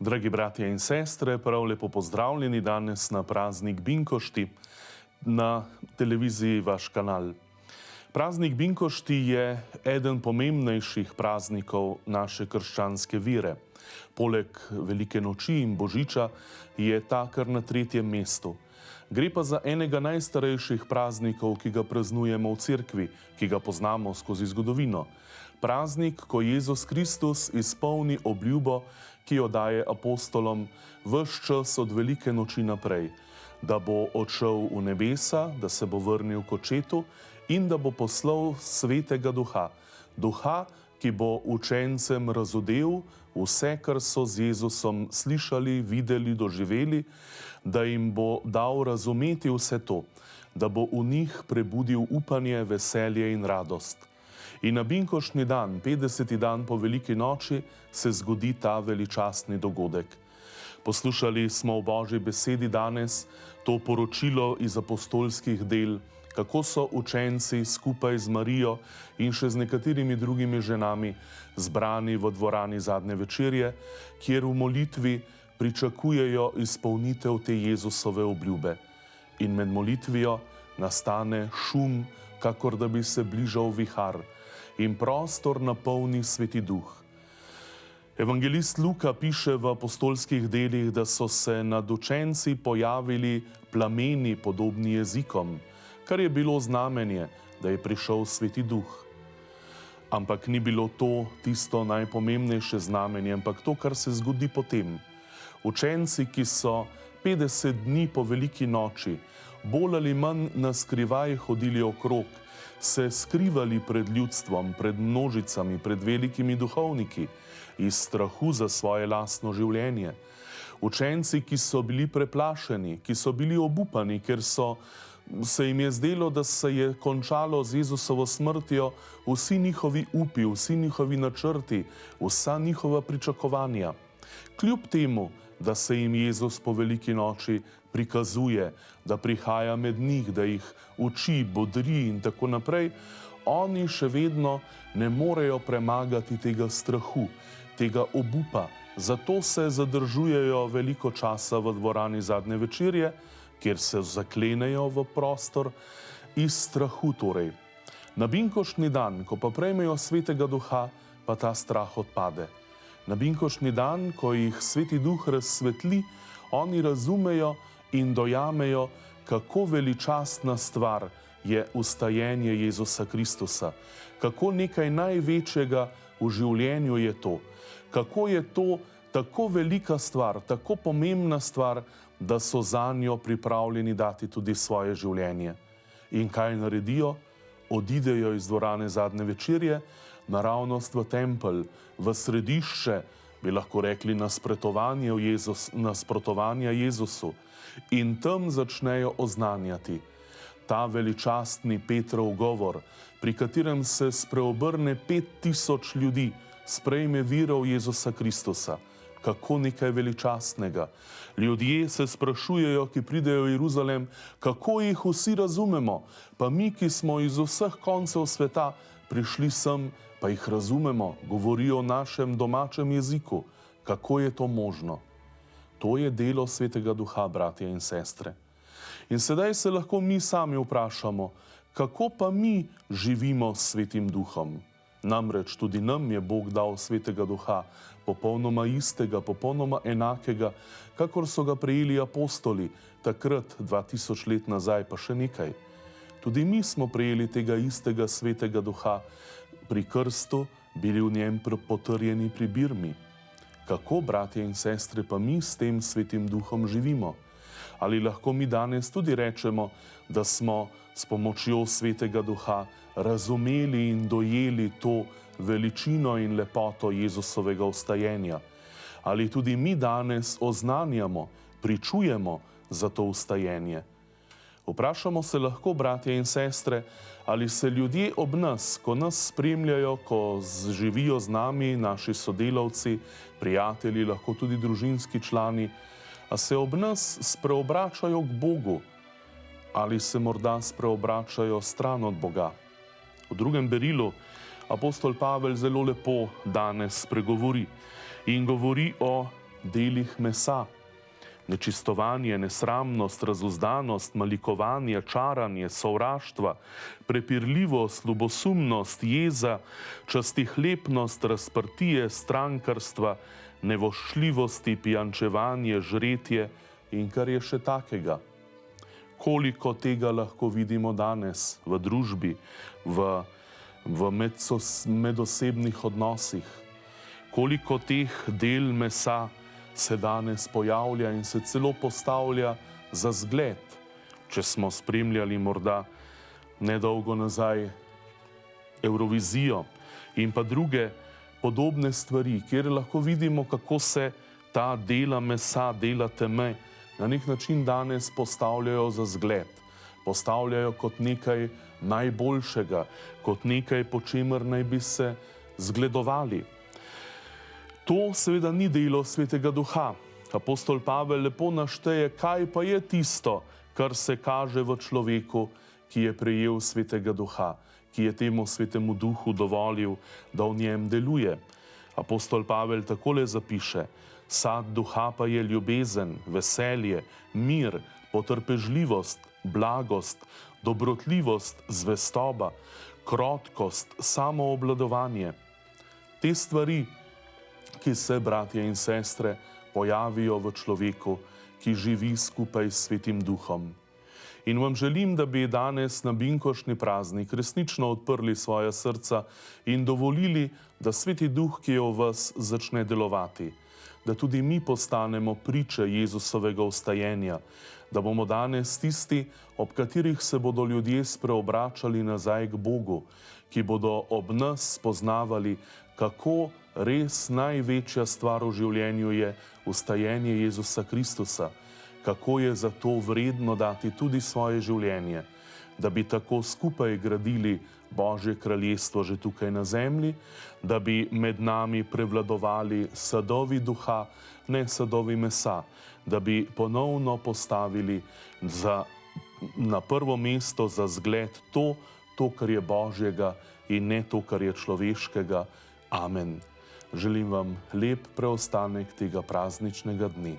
Dragi bratje in sestre, prav lepo pozdravljeni danes na praznik Binkošti na televiziji Vaš kanal. Praznik Binkošti je eden pomembnejših praznikov naše krščanske vere. Poleg Velike noči in Božiča je ta kar na 3. mestu. Gre pa za enega najstarejših praznikov, ki ga praznujemo v cerkvi, ki ga poznamo skozi zgodovino. Praznik, ko Jezus Kristus izpolni obljubo, ki jo daje apostolom ves čas od Velike noči naprej, da bo odšel v nebesa, da se bo vrnil k Očetu in da bo poslal Svetega Duha. Duha, ki bo učencem razodel vse, kar so z Jezusom slišali, videli, doživeli, da jim bo dal razumeti vse to, da bo v njih prebudil upanje, veselje in radost. In na binkoštni dan, 50. dan po Veliki noči, se zgodi ta veličastni dogodek. Poslušali smo v Božji besedi danes to poročilo iz apostolskih del, kako so učenci skupaj z Marijo in še z nekaterimi drugimi ženami zbrani v dvorani zadnje večerje, kjer v molitvi pričakujejo izpolnitev te Jezusove obljube. In med molitvijo nastane šum, kakor da bi se bližal vihar, in prostor napolni Sveti Duh. Evangelist Luka piše v apostolskih delih, da so se nad učenci pojavili plameni podobni jezikom, kar je bilo znamenje, da je prišel Sveti Duh. Ampak ni bilo to tisto najpomembnejše znamenje, ampak to, kar se zgodi potem. Učenci, ki so 50 dni po Veliki noči bolj ali manj na skrivaj hodili okrog, se skrivali pred ljudstvom, pred množicami, pred velikimi duhovniki, iz strahu za svoje lastno življenje. Učenci, ki so bili preplašeni, ki so bili obupani, ker se jim je zdelo, da se je končalo z Jezusovo smrtjo vsi njihovi upi, vsi njihovi načrti, vsa njihova pričakovanja. Kljub temu, da se jim Jezus po Veliki noči prikazuje, da prihaja med njih, da jih uči, bodri in tako naprej, oni še vedno ne morejo premagati tega strahu, tega obupa. Zato se zadržujejo veliko časa v dvorani zadnje večerje, kjer se zaklenejo v prostor iz strahu torej. Na binkoštni dan, ko pa prejmejo Svetega Duha, pa ta strah odpade. Na binkoštni dan, ko jih Sveti Duh razsvetli, oni razumejo in dojamejo, kako veličastna stvar je vstajenje Jezusa Kristusa, kako nekaj največjega v življenju je to, kako je to tako velika stvar, tako pomembna stvar, da so zanjo pripravljeni dati tudi svoje življenje. In kaj naredijo? Odidejo iz dvorane zadnje večerje, naravnost v tempelj, v središče, bi lahko rekli nasprotovanja Jezusu, in tam začnejo oznanjati ta veličastni Petrov govor, pri katerem se spreobrne 5000 ljudi, sprejme vero v Jezusa Kristusa. Kako nekaj veličastnega. Ljudje se sprašujejo, ki pridejo v Jeruzalem, kako jih vsi razumemo, pa mi, ki smo iz vseh koncev sveta prišli sem, pa jih razumemo, govorijo o našem domačem jeziku. Kako je to možno? To je delo Svetega Duha, bratje in sestre. In sedaj se lahko mi sami vprašamo, kako pa mi živimo s Svetim Duhom? Namreč tudi nam je Bog dal Svetega Duha, popolnoma istega, popolnoma enakega, kakor so ga prejeli apostoli, takrat 2000 let nazaj, pa še nekaj. Tudi mi smo prejeli tega istega Svetega Duha pri krstu, bili v njem potrjeni pri birmi. Kako, bratje in sestre, pa mi s tem Svetim Duhom živimo? Ali lahko mi danes tudi rečemo, da smo s pomočjo Svetega Duha razumeli in dojeli to veličino in lepoto Jezusovega vstajenja? Ali tudi mi danes oznanjamo, pričujemo za to vstajenje? Vprašamo se lahko, bratje in sestre, ali se ljudje ob nas, ko nas spremljajo, ko živijo z nami, naši sodelavci, prijatelji, lahko tudi družinski člani, a se ob nas spreobračajo k Bogu, ali se morda spreobračajo stran od Boga. V drugem berilu apostol Pavel zelo lepo danes spregovori in govori o delih mesa. Nečistovanje, nesramnost, razuzdanost, malikovanje, čaranje, sovraštva, prepirljivost, ljubosumnost, jeza, častihlepnost, razprtije, strankarstva, nevoščljivosti, pijančevanje, žretje in kar je še takega. Koliko tega lahko vidimo danes v družbi, v medosebnih odnosih. Koliko teh del mesa se danes pojavlja in se celo postavlja za zgled. Če smo spremljali morda nedolgo nazaj Evrovizijo in pa druge podobne stvari, kjer lahko vidimo, kako se ta dela mesa, dela teme na nek način danes postavljajo za zgled. Postavljajo kot nekaj najboljšega, kot nekaj, po čemer naj bi se zgledovali. To seveda ni delo Svetega Duha. Apostol Pavel lepo našteje, kaj pa je tisto, kar se kaže v človeku, ki je prejel Svetega Duha, ki je temu Svetemu Duhu dovolil, da v njem deluje. Apostol Pavel takole zapiše: sad duha pa je ljubezen, veselje, mir, potrpežljivost, blagost, dobrotljivost, zvestoba, krotkost, samoobvladovanje. Te stvari, ki se, bratje in sestre, pojavijo v človeku, ki živi skupaj s Svetim Duhom. In vam želim, da bi danes na binkoštni praznik resnično odprli svoja srca in dovolili, da Sveti Duh, ki je v vas, začne delovati. Da tudi mi postanemo priče Jezusovega vstajenja, da bomo danes tisti, ob katerih se bodo ljudje spreobračali nazaj k Bogu, ki bodo ob nas spoznavali, kako res največja stvar v življenju je vstajenje Jezusa Kristusa, kako je zato vredno dati tudi svoje življenje, da bi tako skupaj gradili Božje kraljestvo že tukaj na zemlji, da bi med nami prevladovali sadovi duha, ne sadovi mesa, da bi ponovno postavili na prvo mesto za zgled to, kar je Božjega in ne to, kar je človeškega. Amen. Želim vam lep preostanek tega prazničnega dne.